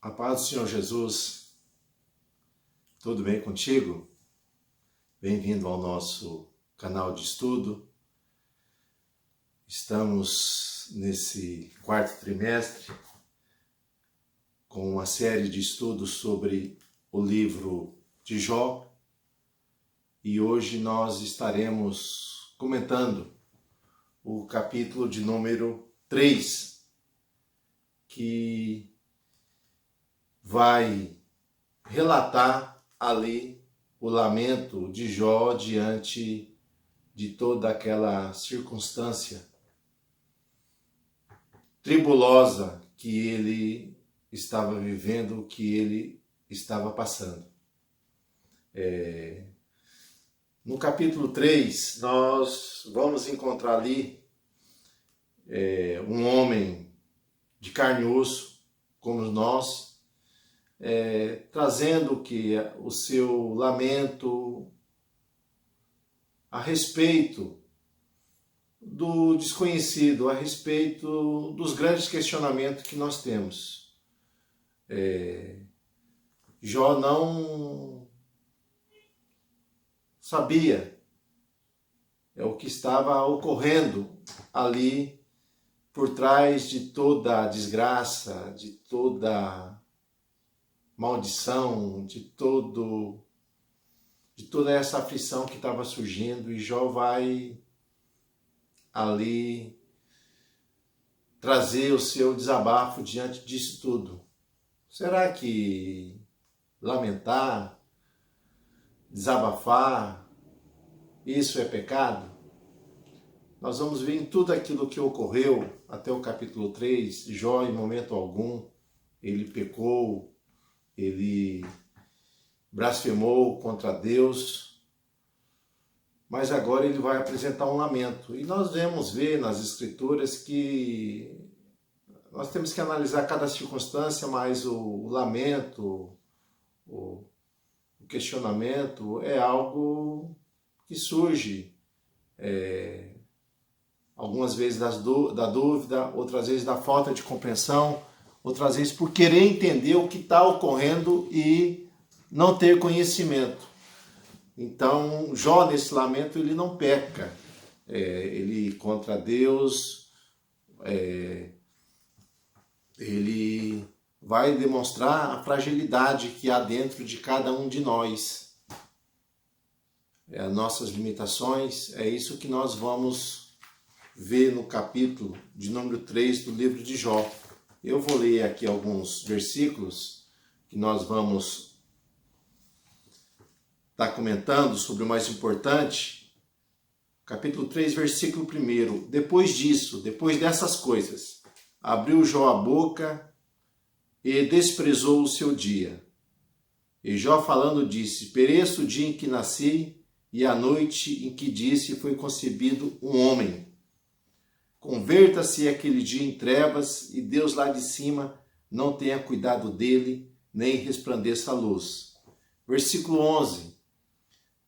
A paz do Senhor Jesus, tudo bem contigo? Bem-vindo ao nosso canal de estudo. Estamos nesse quarto trimestre com uma série de estudos sobre o livro de Jó e hoje nós estaremos comentando o capítulo de número 3, que vai relatar ali o lamento de Jó diante de toda aquela circunstância tribulosa que ele estava vivendo, que ele estava passando. No capítulo 3, nós vamos encontrar ali um homem de carne e osso, como nós, trazendo o seu lamento a respeito do desconhecido, a respeito dos grandes questionamentos que nós temos. Jó não sabia o que estava ocorrendo ali por trás de toda a desgraça, de toda maldição, de toda essa aflição que estava surgindo, e Jó vai ali trazer o seu desabafo diante disso tudo. Será que lamentar, desabafar, isso é pecado? Nós vamos ver em tudo aquilo que ocorreu até o capítulo 3, Jó em momento algum, ele pecou, ele blasfemou contra Deus, mas agora ele vai apresentar um lamento. E nós devemos ver nas Escrituras que nós temos que analisar cada circunstância, mas o lamento, o questionamento é algo que surge algumas vezes da dúvida, outras vezes da falta de compreensão, outras vezes por querer entender o que está ocorrendo e não ter conhecimento. Então, Jó, nesse lamento, ele não peca. Ele contra Deus, ele vai demonstrar a fragilidade que há dentro de cada um de nós. As nossas limitações, é isso que nós vamos ver no capítulo de número 3 do livro de Jó. Eu vou ler aqui alguns versículos que nós vamos estar comentando sobre o mais importante. Capítulo 3, versículo 1. Depois disso, depois dessas coisas, abriu Jó a boca e desprezou o seu dia. E Jó falando disse: pereço o dia em que nasci e a noite em que disse foi concebido um homem. Converta-se aquele dia em trevas e Deus lá de cima não tenha cuidado dele, nem resplandeça a luz. Versículo 11.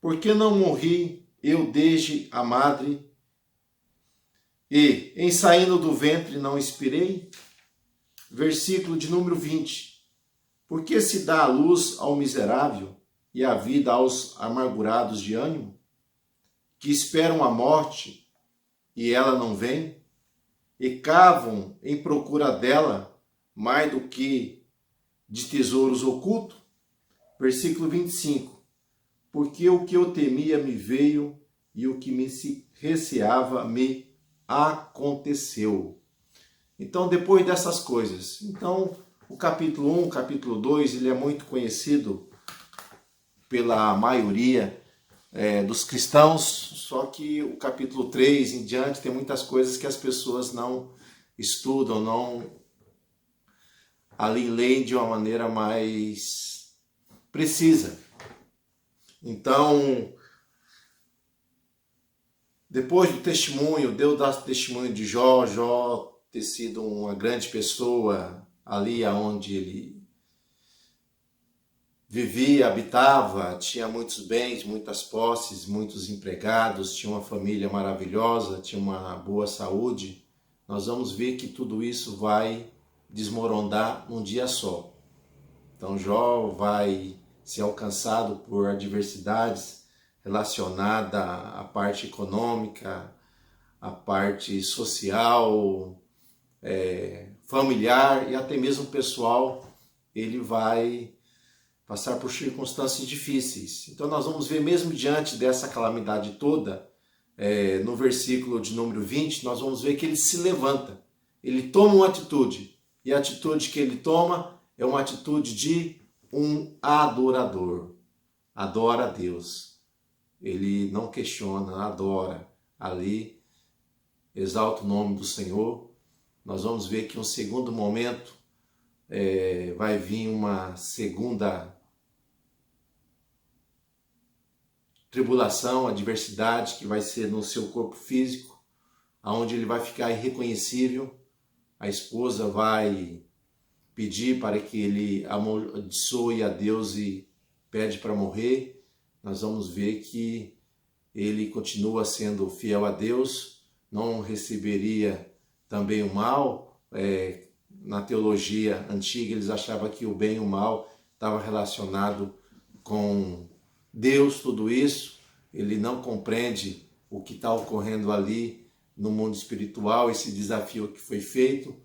Por que não morri eu desde a madre e, em saindo do ventre, não expirei? Versículo de número 20. Por que se dá a luz ao miserável e a vida aos amargurados de ânimo, que esperam a morte e ela não vem, e cavam em procura dela mais do que de tesouros ocultos? Versículo 25. Porque o que eu temia me veio, e o que me receava me aconteceu. Então, depois dessas coisas, o capítulo 1, o capítulo 2, ele é muito conhecido pela maioria dos cristãos, só que o capítulo 3 em diante tem muitas coisas que as pessoas não estudam, não ali leem de uma maneira mais precisa. Então, depois do testemunho, Deus dá testemunho de Jó, Jó ter sido uma grande pessoa ali onde ele vivia, habitava, tinha muitos bens, muitas posses, muitos empregados, tinha uma família maravilhosa, tinha uma boa saúde. Nós vamos ver que tudo isso vai desmoronar num dia só. Então Jó vai ser alcançado por adversidades relacionadas à parte econômica, à parte social, familiar e até mesmo pessoal. Ele vai passar por circunstâncias difíceis. Então nós vamos ver, mesmo diante dessa calamidade toda, no versículo de número 20, nós vamos ver que ele se levanta, ele toma uma atitude, e a atitude que ele toma é uma atitude de um adorador. Adora a Deus. Ele não questiona, adora ali, exalta o nome do Senhor. Nós vamos ver que um segundo momento vai vir uma segunda tribulação, adversidade, que vai ser no seu corpo físico, aonde ele vai ficar irreconhecível. A esposa vai pedir para que ele amaldiçoe a Deus e pede para morrer. Nós vamos ver que ele continua sendo fiel a Deus, não receberia também o mal. Na teologia antiga eles achavam que o bem e o mal estava relacionado com Deus, tudo isso. Ele não compreende o que está ocorrendo ali no mundo espiritual, esse desafio que foi feito.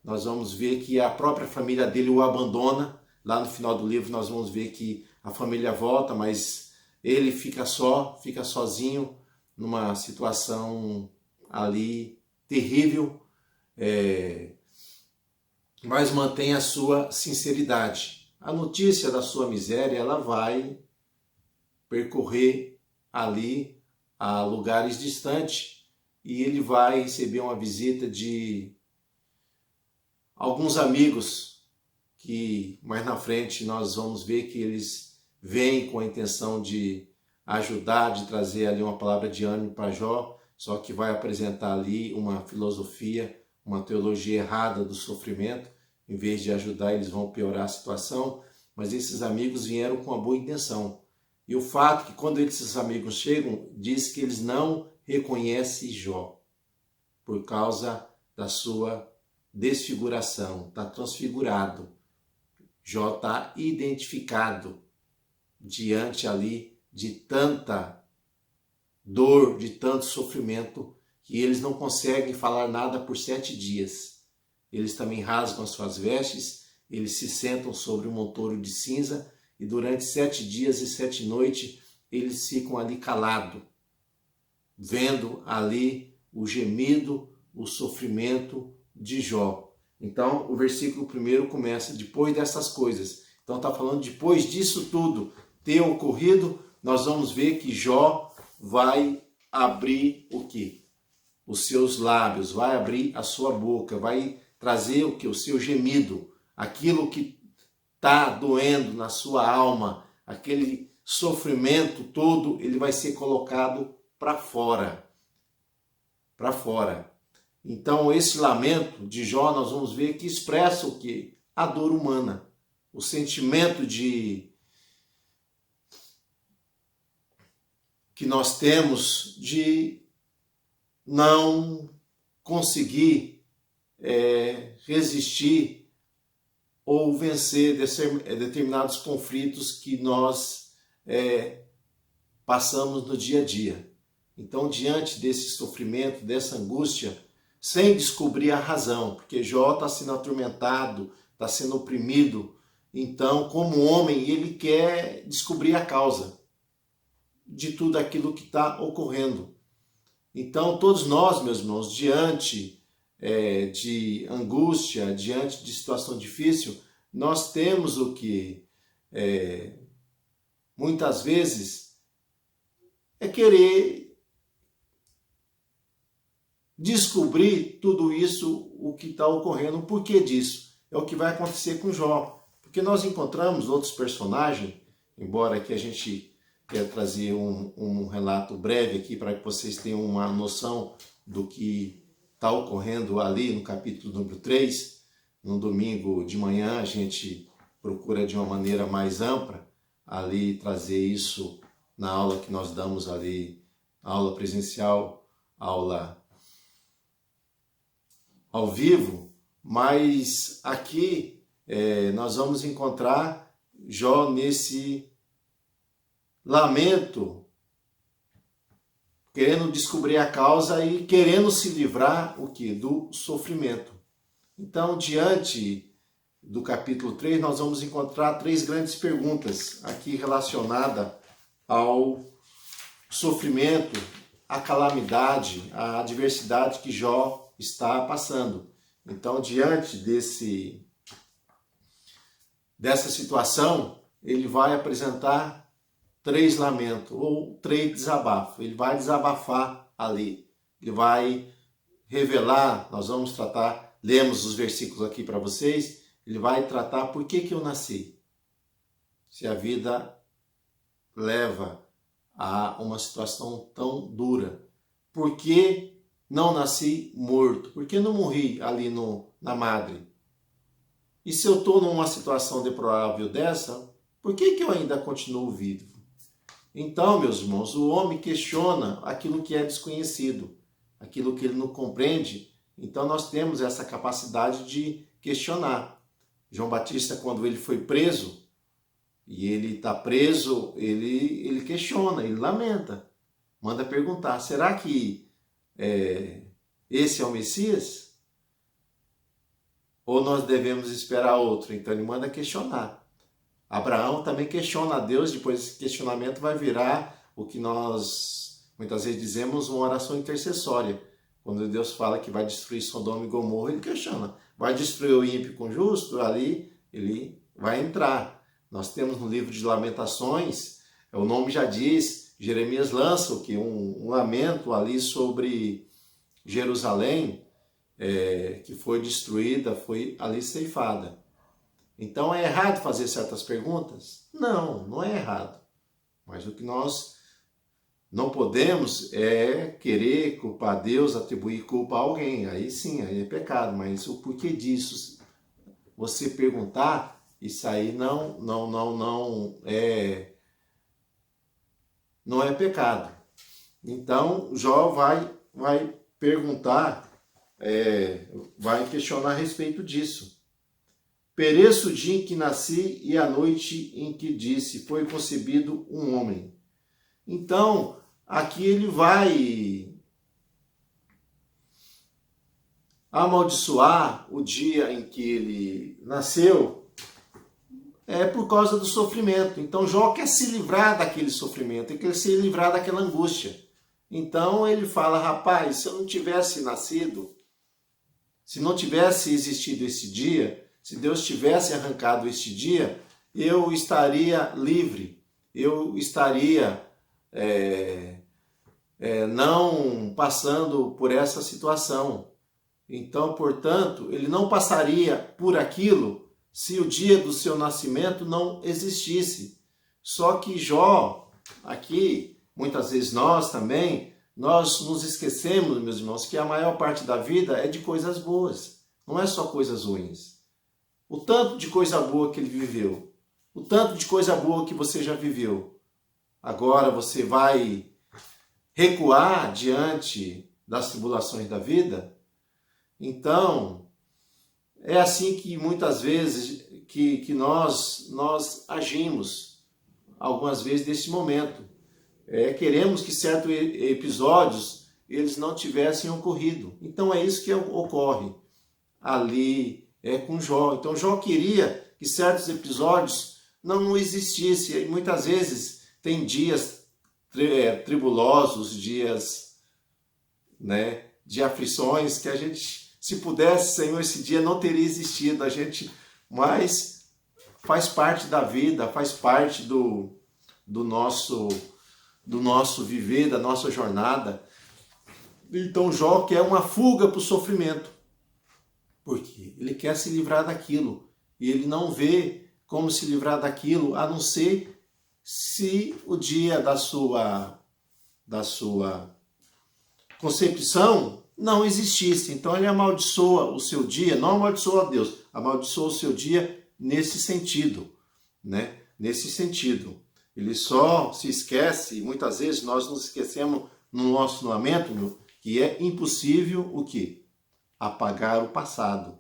Nós vamos ver que a própria família dele o abandona. Lá no final do livro nós vamos ver que a família volta, mas ele fica sozinho, numa situação ali terrível, mas mantém a sua sinceridade. A notícia da sua miséria, ela vai percorrer ali a lugares distantes, e ele vai receber uma visita de alguns amigos que mais na frente nós vamos ver que eles vêm com a intenção de ajudar, de trazer ali uma palavra de ânimo para Jó, só que vai apresentar ali uma filosofia, uma teologia errada do sofrimento. Em vez de ajudar, eles vão piorar a situação. Mas esses amigos vieram com uma boa intenção. E o fato é que quando esses amigos chegam, diz que eles não reconhecem Jó por causa da sua desfiguração, está transfigurado. Jó está identificado diante ali de tanta dor, de tanto sofrimento, que eles não conseguem falar nada por 7 dias. Eles também rasgam as suas vestes, eles se sentam sobre um montouro de cinza, e durante 7 dias e 7 noites eles ficam ali calados, vendo ali o gemido, o sofrimento de Jó. Então o versículo 1 começa: depois dessas coisas. Então está falando depois disso tudo ter ocorrido, nós vamos ver que Jó vai abrir o quê? Os seus lábios, vai abrir a sua boca, vai trazer o que? O seu gemido, aquilo que está doendo na sua alma, aquele sofrimento todo, ele vai ser colocado para fora. Para fora. Então esse lamento de Jó nós vamos ver que expressa o quê? A dor humana, o sentimento que nós temos de não conseguir resistir ou vencer determinados conflitos que nós passamos no dia a dia. Então, diante desse sofrimento, dessa angústia, sem descobrir a razão, porque Jó está sendo atormentado, está sendo oprimido, então, como homem, ele quer descobrir a causa de tudo aquilo que está ocorrendo. Então, todos nós, meus irmãos, diante de angústia, diante de situação difícil, nós temos o que muitas vezes é querer descobrir tudo isso, o que está ocorrendo, o porquê disso. É o que vai acontecer com Jó. Porque nós encontramos outros personagens, embora que a gente quer trazer um relato breve aqui para que vocês tenham uma noção do que está ocorrendo ali no capítulo número 3. No domingo de manhã a gente procura de uma maneira mais ampla ali trazer isso na aula que nós damos ali, aula presencial, aula ao vivo, mas aqui nós vamos encontrar Jó nesse lamento, querendo descobrir a causa e querendo se livrar o quê? Do sofrimento. Então, diante do capítulo 3, nós vamos encontrar 3 grandes perguntas aqui relacionadas ao sofrimento, à calamidade, à adversidade que Jó está passando. Então, diante dessa situação, ele vai apresentar 3 lamentos ou 3 desabafos. Ele vai desabafar ali. Ele vai revelar, nós vamos tratar, lemos os versículos aqui para vocês, ele vai tratar por que eu nasci. Se a vida leva a uma situação tão dura. Por que não nasci morto? Por que não morri ali na madre? E se eu estou numa situação deplorável dessa, por que eu ainda continuo vivo? Então, meus irmãos, o homem questiona aquilo que é desconhecido, aquilo que ele não compreende. Então, nós temos essa capacidade de questionar. João Batista, quando ele foi preso, e ele está preso, ele questiona, ele lamenta, manda perguntar, será que esse é o Messias? Ou nós devemos esperar outro? Então ele manda questionar. Abraão também questiona a Deus, depois esse questionamento vai virar o que nós muitas vezes dizemos uma oração intercessória. Quando Deus fala que vai destruir Sodoma e Gomorra, ele questiona. Vai destruir o ímpio com o justo? Ali ele vai entrar. Nós temos no livro de Lamentações, o nome já diz, Jeremias lança o que? Um lamento ali sobre Jerusalém, que foi destruída, foi ali ceifada. Então é errado fazer certas perguntas? Não, não é errado. Mas o que nós não podemos é querer culpar Deus, atribuir culpa a alguém. Aí sim, aí é pecado. Mas o porquê disso, você perguntar, isso aí não é pecado. Então Jó vai perguntar, vai questionar a respeito disso. Pereço o dia em que nasci e a noite em que disse, foi concebido um homem. Então, aqui ele vai amaldiçoar o dia em que ele nasceu, por causa do sofrimento. Então, Jó quer se livrar daquele sofrimento, ele quer se livrar daquela angústia. Então, ele fala, rapaz, se eu não tivesse nascido, se não tivesse existido esse dia, se Deus tivesse arrancado este dia, eu estaria livre, eu estaria não passando por essa situação. Então, portanto, ele não passaria por aquilo se o dia do seu nascimento não existisse. Só que Jó, aqui, muitas vezes nós também, nós nos esquecemos, meus irmãos, que a maior parte da vida é de coisas boas, não é só coisas ruins. O tanto de coisa boa que ele viveu, o tanto de coisa boa que você já viveu, agora você vai recuar diante das tribulações da vida? Então, é assim que muitas vezes que nós agimos, algumas vezes nesse momento. Queremos que certos episódios eles não tivessem ocorrido. Então é isso que ocorre ali com Jó. Então Jó queria que certos episódios não existissem. E muitas vezes tem dias tribulosos, dias de aflições que a gente, se pudesse, Senhor, esse dia não teria existido. Mas faz parte da vida, faz parte do nosso viver, da nossa jornada. Então Jó quer uma fuga para o sofrimento, porque ele quer se livrar daquilo, e ele não vê como se livrar daquilo, a não ser se o dia da sua concepção não existisse. Então ele amaldiçoa o seu dia, não amaldiçoa a Deus, amaldiçoa o seu dia nesse sentido, Nesse sentido. Ele só se esquece, muitas vezes nós nos esquecemos no nosso lamento, que é impossível o quê? Apagar o passado.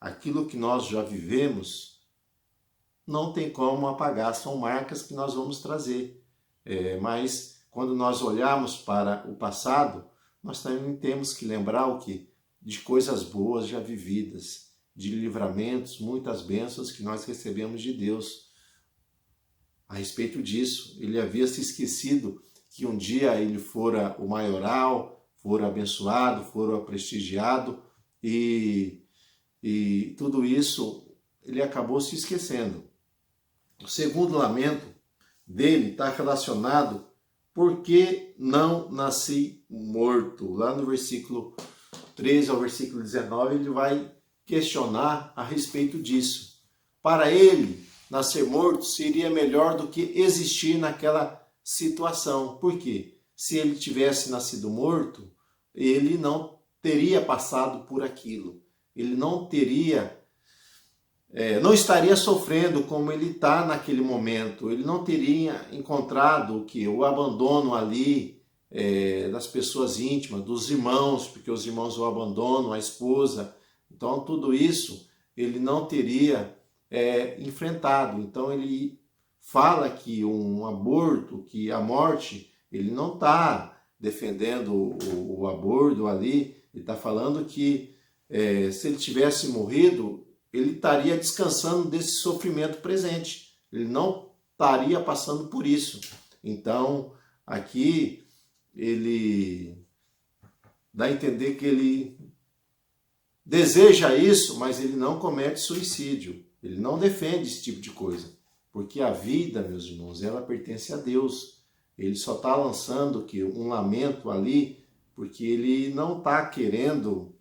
Aquilo que nós já vivemos não tem como apagar, são marcas que nós vamos trazer. Mas quando nós olharmos para o passado, nós também temos que lembrar o quê? De coisas boas já vividas, de livramentos, muitas bênçãos que nós recebemos de Deus. A respeito disso, ele havia se esquecido que um dia ele fora o maioral, fora abençoado, fora prestigiado, e tudo isso ele acabou se esquecendo. O segundo lamento dele está relacionado por que não nasci morto. Lá no versículo 13 ao versículo 19 ele vai questionar a respeito disso. Para ele, nascer morto seria melhor do que existir naquela situação. Por quê? Se ele tivesse nascido morto, ele não teria passado por aquilo. Ele não teria, não estaria sofrendo como ele está naquele momento. Ele não teria encontrado o abandono ali das pessoas íntimas, dos irmãos, porque os irmãos o abandonam, a esposa. Então tudo isso ele não teria enfrentado. Então ele fala que um aborto, que a morte, ele não está defendendo o aborto ali, ele está falando que se ele tivesse morrido, ele estaria descansando desse sofrimento presente, ele não estaria passando por isso. Então aqui ele dá a entender que ele deseja isso, mas ele não comete suicídio. Ele não defende esse tipo de coisa, porque a vida, meus irmãos, ela pertence a Deus. Ele só está lançando um lamento ali, porque ele não está querendo,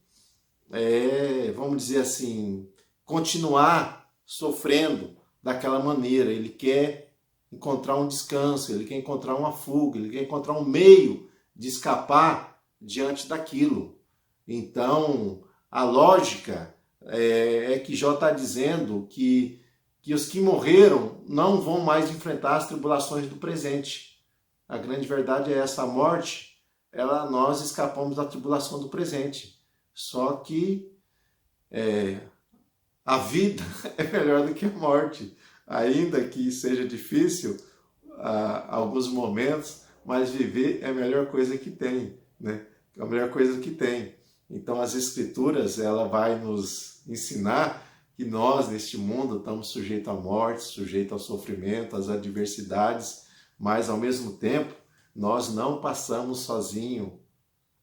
vamos dizer assim, continuar sofrendo daquela maneira. Ele quer encontrar um descanso, ele quer encontrar uma fuga, ele quer encontrar um meio de escapar diante daquilo. Então, a lógica é que Jó está dizendo que os que morreram não vão mais enfrentar as tribulações do presente. A grande verdade é essa: a morte, nós escapamos da tribulação do presente. Só que a vida é melhor do que a morte. Ainda que seja difícil alguns momentos, mas viver é a melhor coisa que tem, né? É a melhor coisa que tem. Então as Escrituras, ela vai nos ensinar que nós, neste mundo, estamos sujeitos à morte, sujeitos ao sofrimento, às adversidades, mas ao mesmo tempo, nós não passamos sozinhos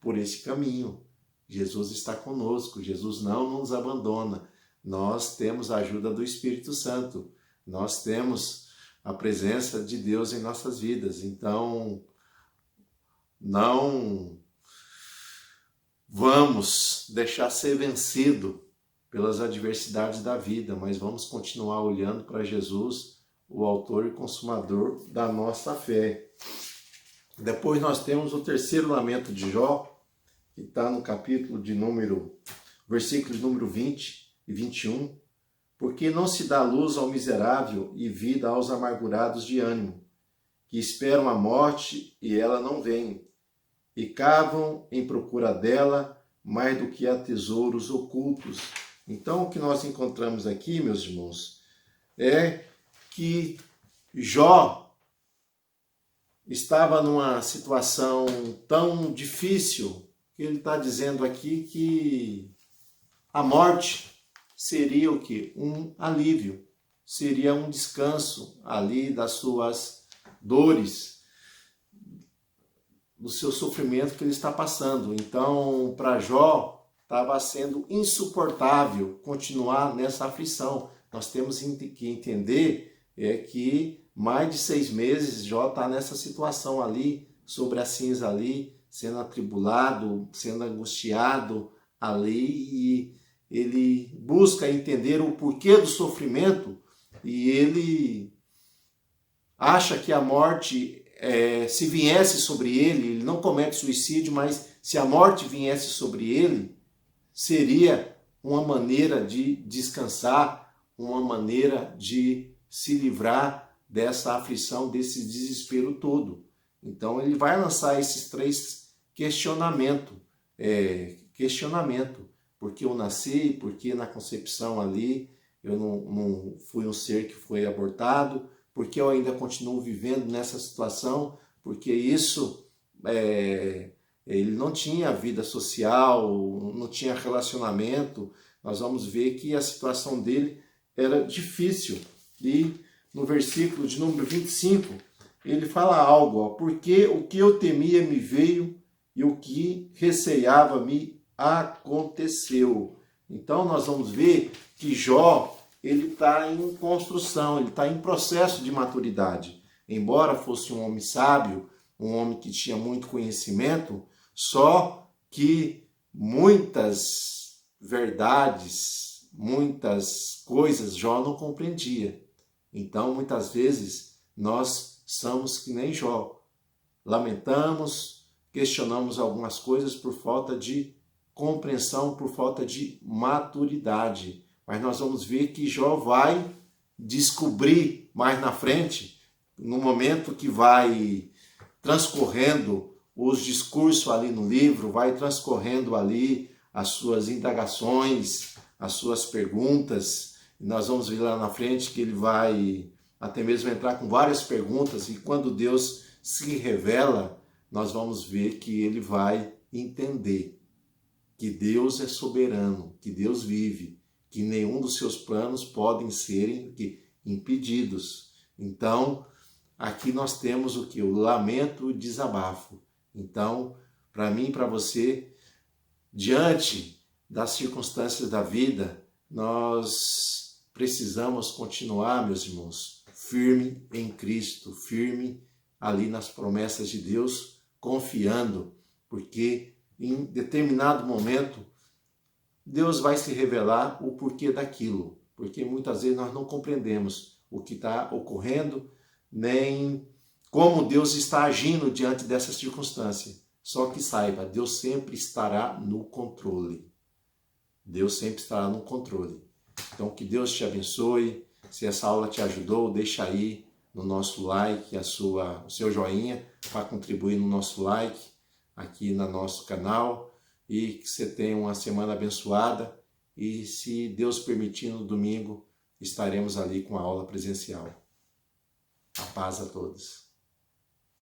por esse caminho. Jesus está conosco, Jesus não nos abandona. Nós temos a ajuda do Espírito Santo, nós temos a presença de Deus em nossas vidas. Então, não vamos deixar ser vencido pelas adversidades da vida, mas vamos continuar olhando para Jesus, o autor e consumador da nossa fé. Depois nós temos o terceiro lamento de Jó, que está no capítulo versículos número 20 e 21. Porque não se dá luz ao miserável e vida aos amargurados de ânimo, que esperam a morte e ela não vem, e cavam em procura dela mais do que a tesouros ocultos. Então, o que nós encontramos aqui, meus irmãos, é que Jó estava numa situação tão difícil que ele está dizendo aqui que a morte seria o quê? Um alívio, seria um descanso ali das suas dores, do seu sofrimento que ele está passando. Então, para Jó, estava sendo insuportável continuar nessa aflição. Nós temos que entender que mais de 6 meses Jó está nessa situação ali, sobre a cinza ali, sendo atribulado, sendo angustiado ali, e ele busca entender o porquê do sofrimento, e ele acha que a morte, se viesse sobre ele, ele não comete suicídio, mas se a morte viesse sobre ele, seria uma maneira de descansar, uma maneira de se livrar dessa aflição, desse desespero todo. Então ele vai lançar esses 3 questionamentos. Por que eu nasci, por que na concepção ali eu não fui um ser que foi abortado, porque eu ainda continuo vivendo nessa situação, porque isso, ele não tinha vida social, não tinha relacionamento. Nós vamos ver que a situação dele era difícil. E no versículo de número 25, ele fala algo, ó, porque o que eu temia me veio e o que receava me aconteceu. Então nós vamos ver que Jó, ele está em construção, ele está em processo de maturidade. Embora fosse um homem sábio, um homem que tinha muito conhecimento, só que muitas verdades, muitas coisas Jó não compreendia. Então, muitas vezes, nós somos que nem Jó. Lamentamos, questionamos algumas coisas por falta de compreensão, por falta de maturidade. Mas nós vamos ver que Jó vai descobrir mais na frente, no momento que vai transcorrendo os discursos ali no livro, vai transcorrendo ali as suas indagações, as suas perguntas. Nós vamos ver lá na frente que ele vai até mesmo entrar com várias perguntas, e quando Deus se revela, nós vamos ver que ele vai entender que Deus é soberano, que Deus vive, que nenhum dos seus planos podem serem impedidos. Então, aqui nós temos o que? O lamento e o desabafo. Então, para mim e para você, diante das circunstâncias da vida, nós precisamos continuar, meus irmãos, firme em Cristo, firme ali nas promessas de Deus, confiando, porque em determinado momento Deus vai se revelar o porquê daquilo, porque muitas vezes nós não compreendemos o que está ocorrendo, nem como Deus está agindo diante dessa circunstância. Só que saiba, Deus sempre estará no controle. Deus sempre estará no controle. Então, que Deus te abençoe. Se essa aula te ajudou, deixa aí no nosso like, o seu joinha, para contribuir no nosso like, aqui no nosso canal. E que você tenha uma semana abençoada. E se Deus permitir, no domingo, estaremos ali com a aula presencial. A paz a todos.